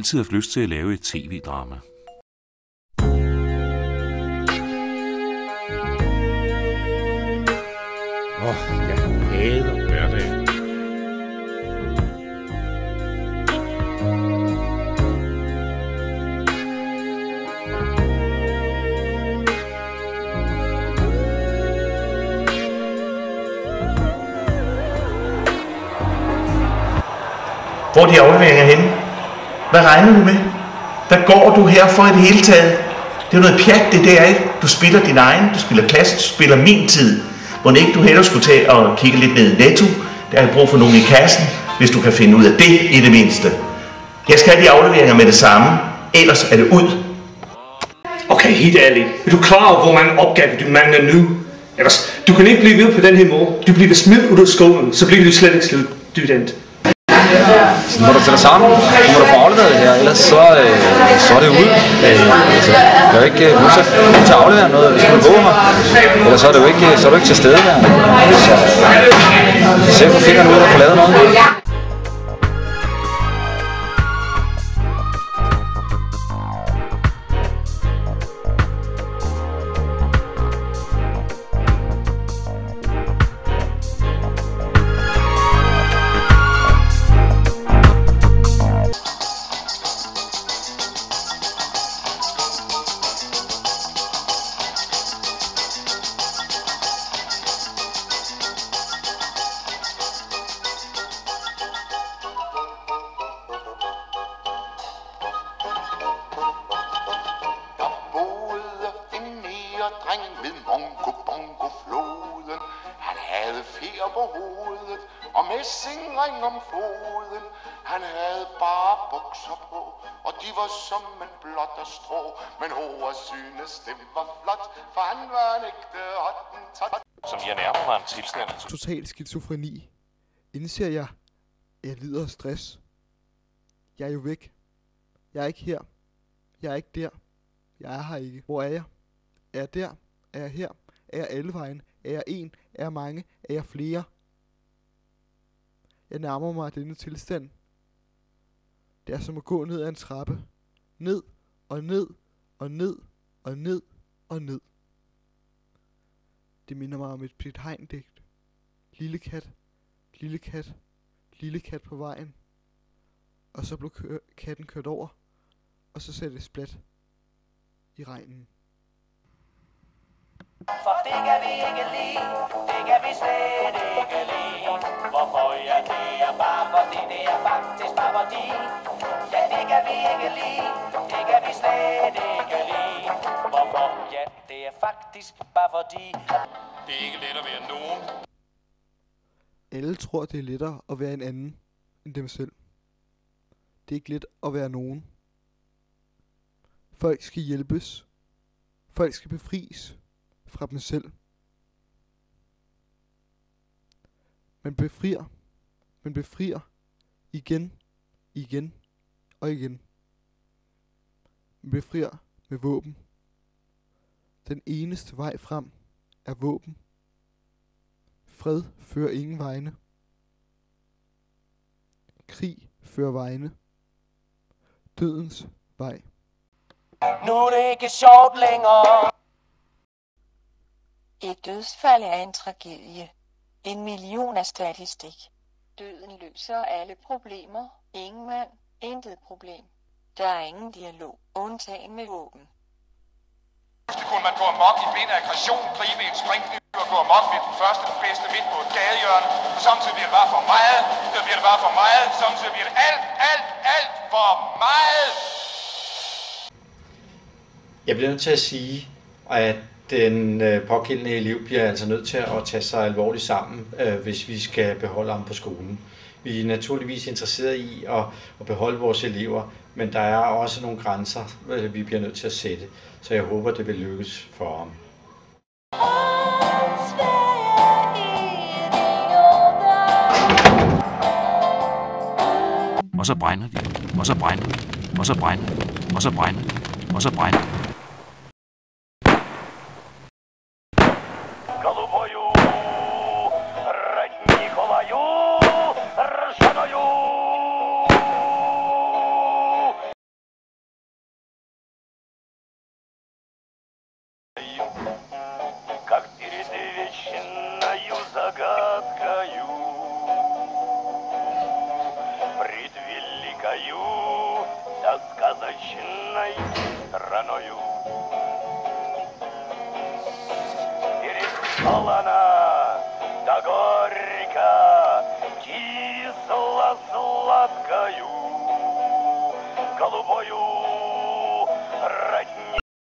altid haft lyst til at lave et tv-drama. Jeg hader hverdagen. Hvor er de afleveringer henne? Hvad regner du med? Hvad går du her for i det hele taget? Det er noget pjat, det der, ikke? Du spiller din egen, du spiller klasse, du spiller min tid. Må ikke du hellere skulle tage og kigge lidt ned i Netto? Der er brug for nogen i kassen, hvis du kan finde ud af det i det mindste. Jeg skal have de afleveringer med det samme, ellers er det ud. Okay, helt ærligt. Er du klar over, hvor mange opgaver du mangler nu? Ellers, du kan ikke blive ved på den her måde. Du bliver smidt ud af skolen, så bliver du slet ikke student. Så må du tage dig sammen, så må du få afleveret det her, ellers så er det ude. Altså, jeg er jo ikke udsat til at aflevere noget, hvis du vil gå her. Ellers så er du ikke til stede der. Så se på fingrene ud og få lavet noget. Drengen ved Mongo-Bongo-floden. Han havde fjer på hovedet og messingring om foden. Han havde bare bukser på, og de var som en blåt og strå. Men Hora synes det var flot, for han var en ægte hottentot. Som jeg nærmer mig en tilstand. Total skizofreni. Indser jeg, at jeg lider af stress. Jeg er jo væk. Jeg er ikke her. Jeg er ikke der. Jeg er her ikke. Hvor er jeg? Er jeg der? Er jeg her? Er jeg alle vejen? Er jeg en? Er jeg mange? Er jeg flere? Jeg nærmer mig denne tilstand. Det er som at gå ned ad en trappe. Ned og ned og ned og ned og ned. Det minder mig om et Piet Hein-digt. Lille kat, lille kat, lille kat på vejen. Og så blev katten kørt over, og så sagde det splat i regnen. For det kan vi ikke lide, det kan vi slet ikke lide. Hvorfor? Ja, det er bare fordi, det er faktisk bare fordi. Ja, det kan vi ikke lide, det kan vi slet ikke lide. Hvorfor? Ja, det er faktisk bare fordi. Det er ikke let at være nogen. Alle tror, det er lettere at være en anden end dem selv. Det er ikke let at være nogen. Folk skal hjælpes. Folk skal befries fra dem selv. Man befrier igen, igen og igen. Man befrier med våben. Den eneste vej frem er våben. Fred fører ingen vegne. Krig fører vegne. Dødens vej. Nu er det ikke sjovt længere. Et dødsfald er en tragedie. En million er statistik. Døden løser alle problemer. Ingen mand, intet problem. Der er ingen dialog, undtagen med våben. Så kunne man gå amok i blind aggression, gribe en springkniv og gå amok med den første, den bedste midt på et gadehjørne. Og samtidig bliver det bare for meget. Så bliver det bare for meget. Samtidig bliver det alt for meget. Jeg bliver nødt til at sige, at den pågældende elev bliver altså nødt til at tage sig alvorligt sammen, hvis vi skal beholde ham på skolen. Vi er naturligvis interesseret i at beholde vores elever, men der er også nogle grænser, vi bliver nødt til at sætte. Så jeg håber, det vil lykkes for ham. Og så brænder de, og så brænder de, og så brænder de, og så brænder de, og så brænder de. со сказочной страною. Пересолана до гор